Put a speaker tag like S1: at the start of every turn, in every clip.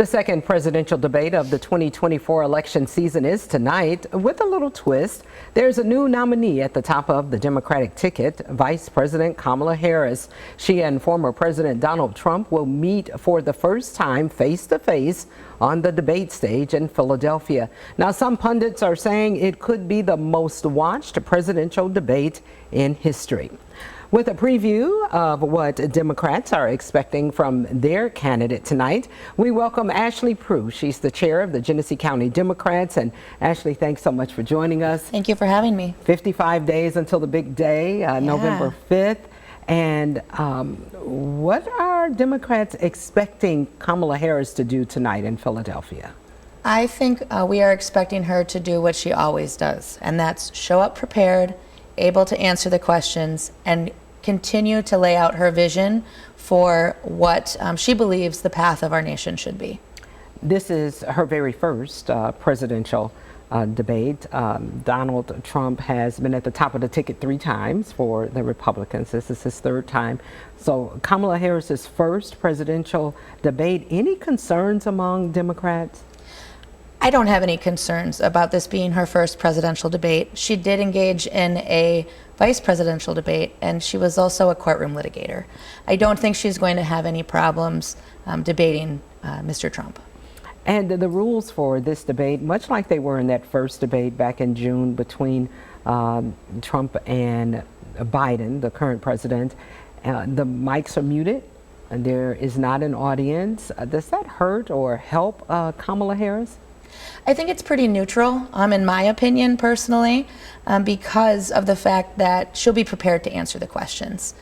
S1: The second presidential debate of the 2024 election season is tonight with a little twist. There's a new nominee at the top of the Democratic ticket, Vice President Kamala Harris. She and former President Donald Trump will meet for the first time face-to-face on the debate stage in Philadelphia. Now, some pundits are saying it could be the most watched presidential debate in history. With a preview of what Democrats are expecting from their candidate tonight, we welcome Ashley Prew. She's the chair of the Genesee County Democrats. And Ashley, thanks so much for joining us.
S2: Thank you for having me.
S1: 55 days until the big day, November 5th. And what are Democrats expecting Kamala Harris to do tonight in Philadelphia?
S2: I think we are expecting her to do what she always does, and that's show up prepared, able to answer the questions, and continue to lay out her vision for what she believes the path of our nation should be.
S1: This is her very first presidential debate. Donald Trump has been at the top of the ticket 3 times for the Republicans. This is his 3rd time. So Kamala Harris's first presidential debate. Any concerns among Democrats?
S2: I don't have any concerns about this being her first presidential debate. She did engage in a vice presidential debate, and she was also a courtroom litigator. I don't think she's going to have any problems debating Mr. Trump.
S1: And the rules for this debate, much like they were in that first debate back in June between Trump and Biden, the current president, the mics are muted. And there is not an audience. Does that hurt or help Kamala Harris?
S2: I think it's pretty neutral, in my opinion, personally, because of the fact that she'll be prepared to answer the questions.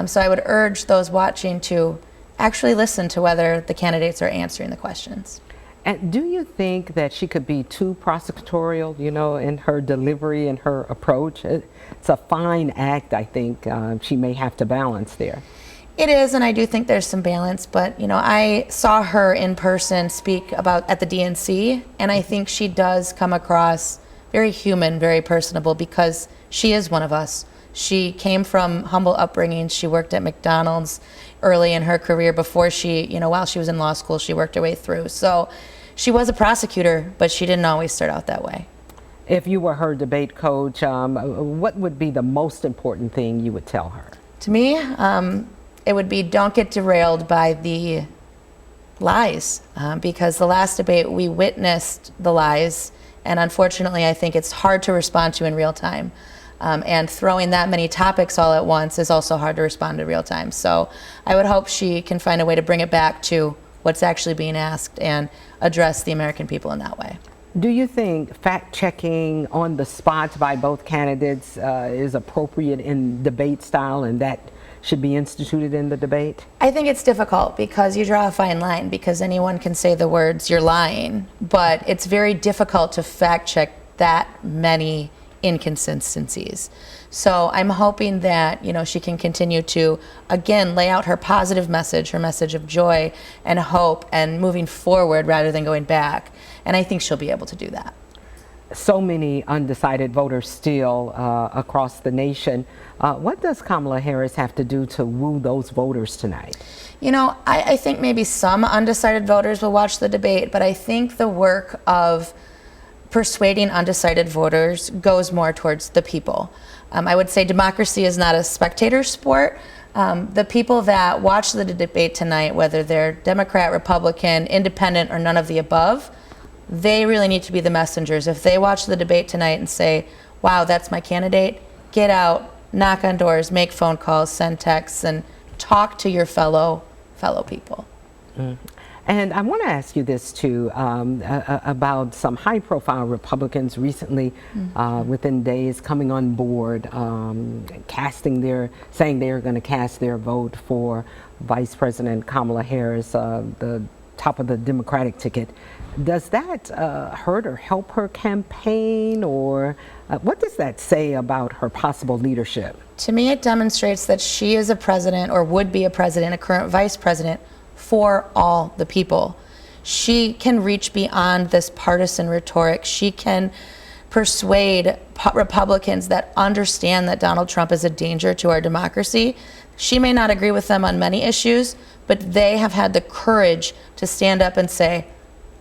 S2: So I would urge those watching to actually listen to whether the candidates are answering the questions.
S1: And do you think that she could be too prosecutorial, in her delivery and her approach? It's a fine act, I think, she may have to balance there.
S2: It is, and I do think there's some balance, but I saw her in person speak at the DNC, and I think she does come across very human, very personable, because she is one of us. She came from humble upbringing. She worked at McDonald's early in her career before she, while she was in law school, she worked her way through. So she was a prosecutor, but she didn't always start out that way.
S1: If you were her debate coach, what would be the most important thing you would tell her?
S2: To me, it would be don't get derailed by the lies, because the last debate we witnessed the lies, and unfortunately I think it's hard to respond to in real time. And throwing that many topics all at once is also hard to respond to real time. So I would hope she can find a way to bring it back to what's actually being asked and address the American people in that way.
S1: Do you think fact-checking on the spot by both candidates is appropriate in debate style, and that should be instituted in the debate?
S2: I think it's difficult because you draw a fine line, because anyone can say the words "you're lying," but it's very difficult to fact check that many inconsistencies. So I'm hoping that she can continue to again lay out her positive message, her message of joy and hope and moving forward rather than going back, and I think she'll be able to do that.
S1: So many undecided voters still across the nation. What does Kamala Harris have to do to woo those voters tonight?
S2: I think maybe some undecided voters will watch the debate, but I think the work of persuading undecided voters goes more towards the people. I would say democracy is not a spectator sport. The people that watch the debate tonight, whether they're Democrat, Republican, Independent, or none of the above, they really need to be the messengers. If they watch the debate tonight and say, wow, that's my candidate, get out, knock on doors, make phone calls, send texts, and talk to your fellow people.
S1: And I want to ask you this too, about some high-profile Republicans recently, within days, coming on board, saying they are going to cast their vote for Vice President Kamala Harris, the top of the Democratic ticket. Does that hurt or help her campaign, or what does that say about her possible leadership?
S2: To me, it demonstrates that she is a president, or would be a president, a current vice president, for all the people. She can reach beyond this partisan rhetoric. She can persuade Republicans that understand that Donald Trump is a danger to our democracy, She may not agree with them on many issues, but they have had the courage to stand up and say,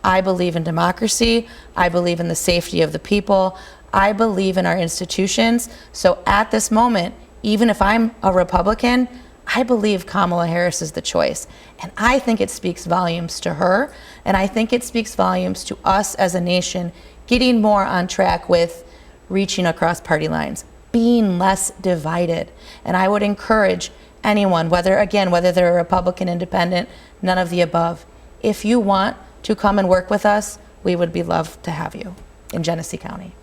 S2: I believe in democracy, I believe in the safety of the people, I believe in our institutions. So at this moment, even if I'm a Republican, I believe Kamala Harris is the choice. And I think it speaks volumes to her, and I think it speaks volumes to us as a nation getting more on track with reaching across party lines, being less divided. And I would encourage anyone, whether they're a Republican, independent, none of the above, if you want to come and work with us, we would be loved to have you in Genesee County.